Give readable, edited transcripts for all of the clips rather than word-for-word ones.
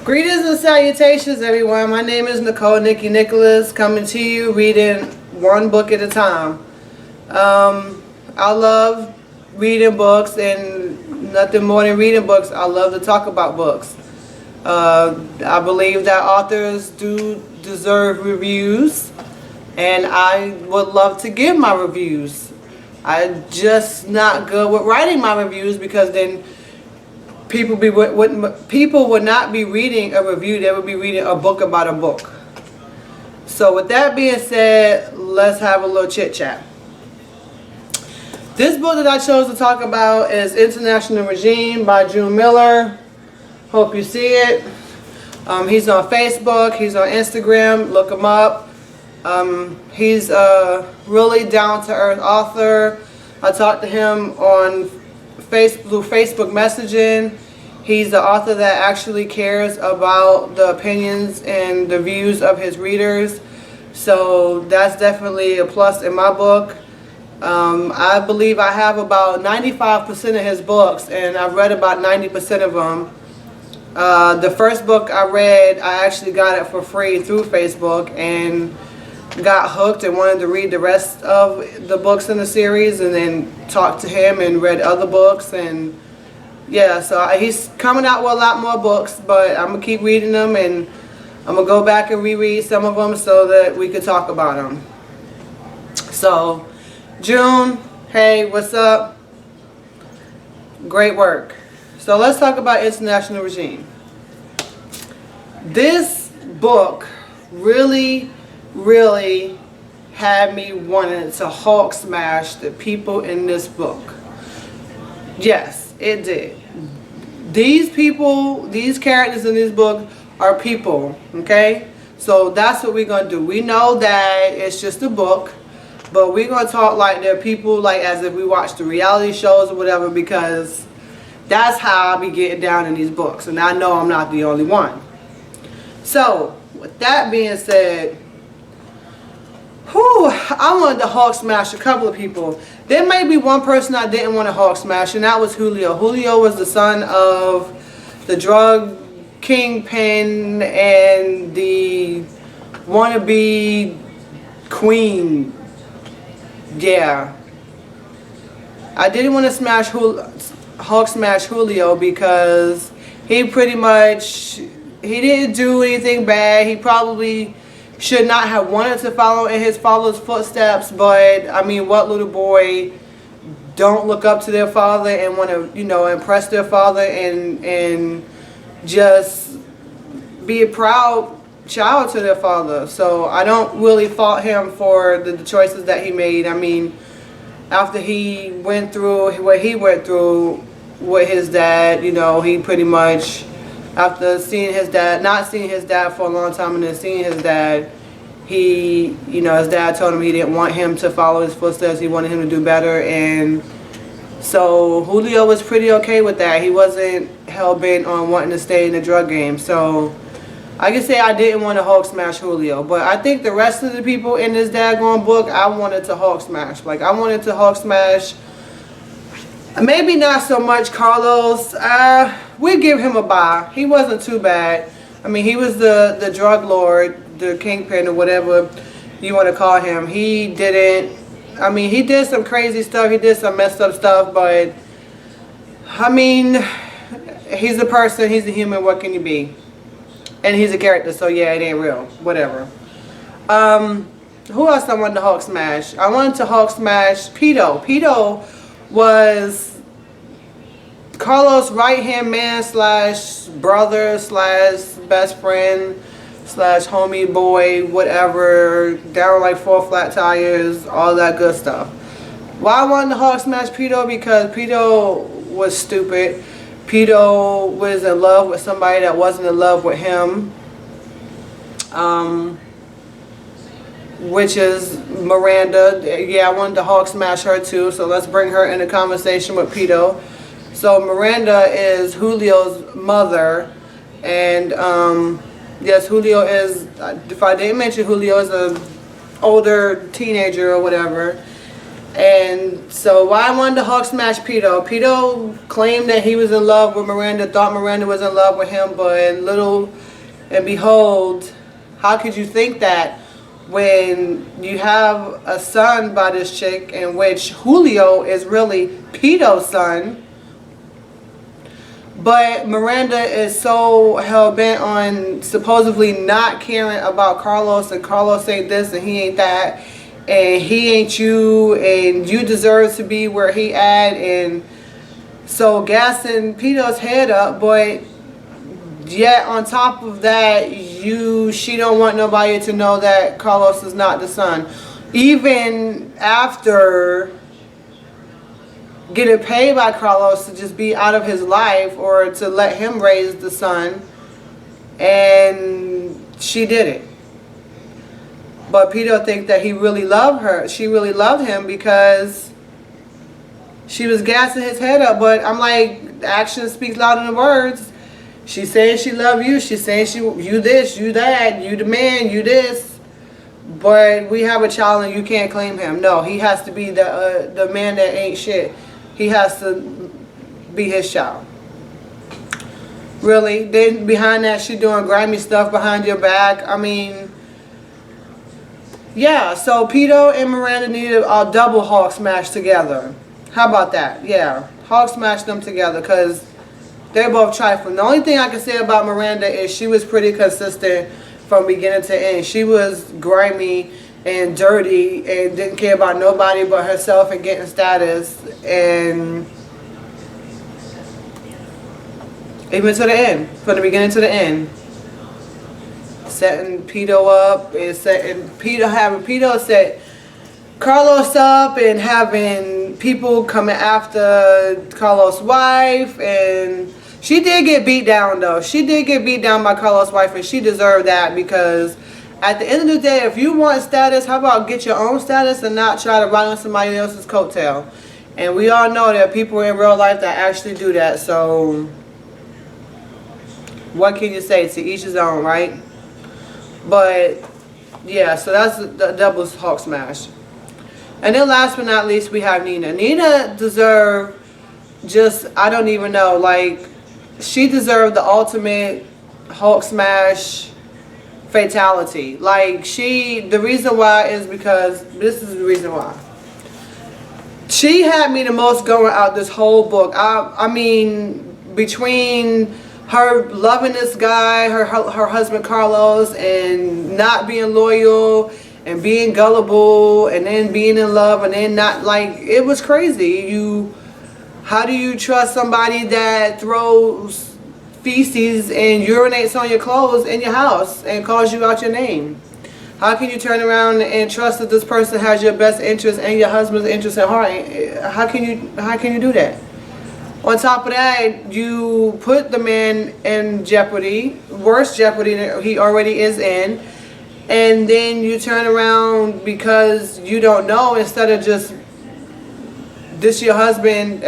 Greetings and salutations, everyone. My name is Nicole Nikki Nicholas, coming to you reading one book at a time. I love reading books, and nothing more than reading books. I love to talk about books. I believe that authors do deserve reviews, and I would love to give my reviews. I'm just not good with writing my reviews because then people would not be reading a review. They would be reading a book about a book. So with that being said, let's have a little chit chat. This book that I chose to talk about is International Regime by June Miller. Hope you see it. He's on Facebook, he's on Instagram, look him up. He's a really down-to-earth author. I talked to him on through Facebook messaging. He's the author that actually cares about the opinions and the views of his readers. So that's definitely a plus in my book. I believe I have about 95% of his books, and I've read about 90% of them. The first book I read, I actually got it for free through Facebook and got hooked and wanted to read the rest of the books in the series, and then talked to him and read other books. And yeah, so he's coming out with a lot more books, but I'm gonna keep reading them, and I'm gonna go back and reread some of them so that we could talk about them. So June, hey, what's up? Great work. So let's talk about International Regime. This book really had me wanting to Hulk smash the people in this book. Yes, it did. These people, these characters in this book are people, okay? So that's what we're going to do. We know that it's just a book, but we're going to talk like they're people, like as if we watch the reality shows or whatever, because that's how I be getting down in these books, and I know I'm not the only one. So with that being said, I wanted to Hulk smash a couple of people. There may be one person I didn't want to Hulk smash, and that was Julio. Julio was the son of the drug kingpin and the wannabe queen. Yeah. I didn't want to Hulk smash Julio because he pretty much, he didn't do anything bad. He probably should not have wanted to follow in his father's footsteps, but I mean, what little boy don't look up to their father and want to, you know, impress their father and just be a proud child to their father? So I don't really fault him for the choices that he made. I mean, after he went through what he went through with his dad, you know, he pretty much, after seeing his dad, not seeing his dad for a long time and then seeing his dad, he, you know, his dad told him he didn't want him to follow his footsteps. He wanted him to do better. And so Julio was pretty okay with that. He wasn't hell-bent on wanting to stay in the drug game. So I can say I didn't want to Hulk smash Julio. But I think the rest of the people in this daggone book, I wanted to Hulk smash. Like, I wanted to Hulk smash, maybe not so much Carlos. We give him a bye. He wasn't too bad. I mean, he was the drug lord, the kingpin, or whatever you want to call him. He didn't, I mean, he did some crazy stuff. He did some messed up stuff, but I mean, he's a person, he's a human. What can you be? And he's a character, so yeah, it ain't real. Whatever. Who else I wanted to Hulk smash? I wanted to Hulk smash Pito. Pito was Carlos' right-hand man slash brother slash best friend slash homie boy, whatever, down like 4 flat tires, all that good stuff. Why I wanted to Hulk smash Pito? Because Pito was stupid. Pito was in love with somebody that wasn't in love with him, which is Miranda. Yeah, I wanted to Hulk smash her too, so let's bring her into conversation with Pito. So Miranda is Julio's mother, and yes, Julio is, if I didn't mention, Julio is an older teenager or whatever. And so why wanted to Hawk smash Pito? Pito claimed that he was in love with Miranda, thought Miranda was in love with him, but little and behold, how could you think that when you have a son by this chick in which Julio is really Pito's son, but Miranda is so hell-bent on supposedly not caring about Carlos, and Carlos ain't this and he ain't that, and he ain't you, and you deserve to be where he at, and so gassing Pito's head up, but yet on top of that, she don't want nobody to know that Carlos is not the son. Even after getting paid by Carlos to just be out of his life or to let him raise the son, and she did it. But Pito thinks that he really loved her. She really loved him because she was gassing his head up. But I'm like, action speaks louder than words. She's saying she love you. She's saying you this, you that, you the man, you this. But we have a child and you can't claim him. No, he has to be the man that ain't shit. He has to be his child. Really? Then behind that, she doing grimy stuff behind your back. I mean, yeah. So Pito and Miranda needed a double Hawk smash together. How about that? Yeah, Hawk smash them together because they're both trifling. The only thing I can say about Miranda is she was pretty consistent from beginning to end. She was grimy and dirty and didn't care about nobody but herself and getting status, and even to the end, from the beginning to the end, setting Pito up and having Pito set Carlos up and having people coming after Carlos' wife. And she did get beat down though. She did get beat down by Carlos' wife, and she deserved that because at the end of the day, if you want status, how about get your own status and not try to ride on somebody else's coattail? And we all know that people in real life that actually do that. So what can you say? To each his own, right? But yeah, so that's the double Hawk smash. And then last but not least, we have Nina. Nina deserved just, I don't even know, like, she deserved the ultimate Hulk smash fatality. Like, the reason why is because, this is the reason why. She had me the most going out this whole book. I mean, between her loving this guy, her husband Carlos, and not being loyal, and being gullible, and then being in love, and then not, like, it was crazy. How do you trust somebody that throws feces and urinates on your clothes in your house and calls you out your name? How can you turn around and trust that this person has your best interest and your husband's interest at heart? How can you do that? On top of that, you put the man in jeopardy, worse jeopardy than he already is in, and then you turn around because you don't know, instead of just this your husband.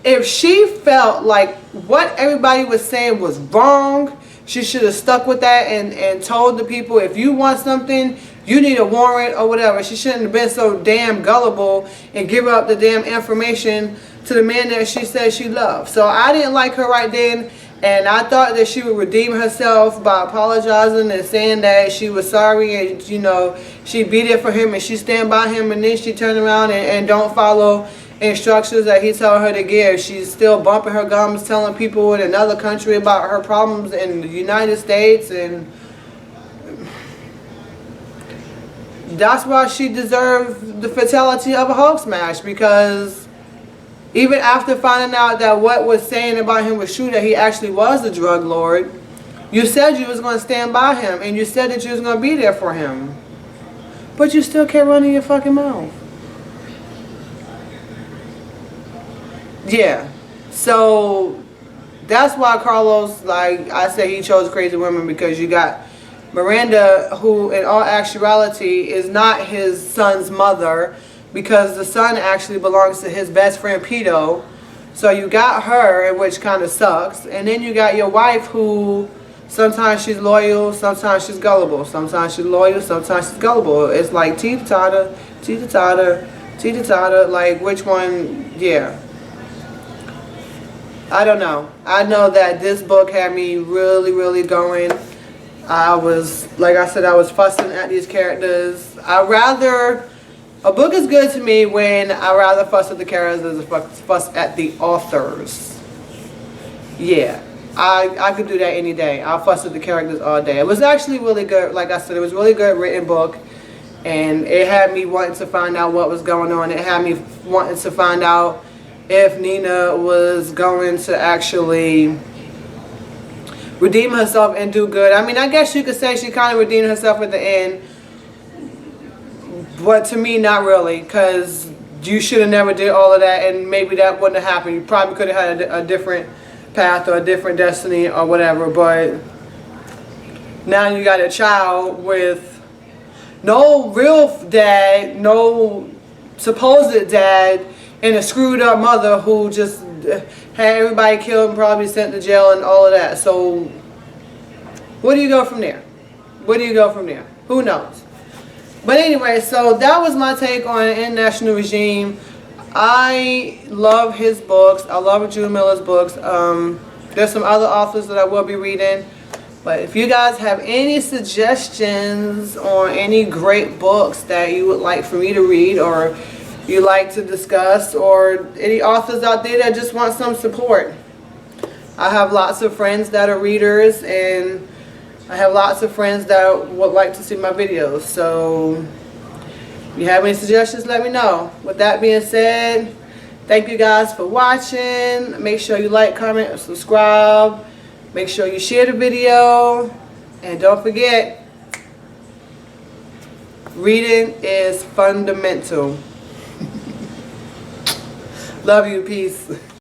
If she felt like what everybody was saying was wrong, she should have stuck with that and told the people, if you want something, you need a warrant or whatever. She shouldn't have been so damn gullible and give up the damn information to the man that she said she loved. So I didn't like her right then, and I thought that she would redeem herself by apologizing and saying that she was sorry, and she'd be there for him and she'd stand by him, and then she turned around and don't follow instructions that he told her to give. She's still bumping her gums, telling people in another country about her problems in the United States, and that's why she deserved the fatality of a Hulk smash, because even after finding out that what was saying about him was true, that he actually was a drug lord, you said you was going to stand by him, and you said that you was going to be there for him, but you still kept running your fucking mouth. Yeah, so that's why Carlos, like I said, he chose crazy women, because you got Miranda, who in all actuality is not his son's mother, because the son actually belongs to his best friend Pito. So you got her, which kind of sucks, and then you got your wife, who sometimes she's loyal, sometimes she's gullible, sometimes she's loyal, sometimes she's gullible. It's like teeth, Tata. teeter-totter, like which one, yeah. I don't know. I know that this book had me really, really going. I was, like I said, I was fussing at these characters. A book is good to me when I rather fuss at the characters than fuss at the authors. Yeah, I could do that any day. I'll fuss at the characters all day. It was actually really good. Like I said, it was a really good written book. And it had me wanting to find out what was going on. It had me wanting to find out if Nina was going to actually redeem herself and do good. I mean, I guess you could say she kind of redeemed herself at the end. But to me, not really. Because you should have never did all of that. And maybe that wouldn't have happened. You probably could have had a different path or a different destiny or whatever. But now you got a child with no real dad, no supposed dad, and a screwed up mother who just had everybody killed and probably sent to jail and all of that. So where do you go from there? Where do you go from there? Who knows? But anyway, so that was my take on International Regime. I love his books. I love Drew Miller's books. There's some other authors that I will be reading. But if you guys have any suggestions on any great books that you would like for me to read, or you like to discuss, or any authors out there that just want some support. I have lots of friends that are readers, and I have lots of friends that would like to see my videos. So if you have any suggestions, let me know. With that being said, thank you guys for watching. Make sure you like, comment, and subscribe. Make sure you share the video. And don't forget, reading is fundamental. Love you. Peace.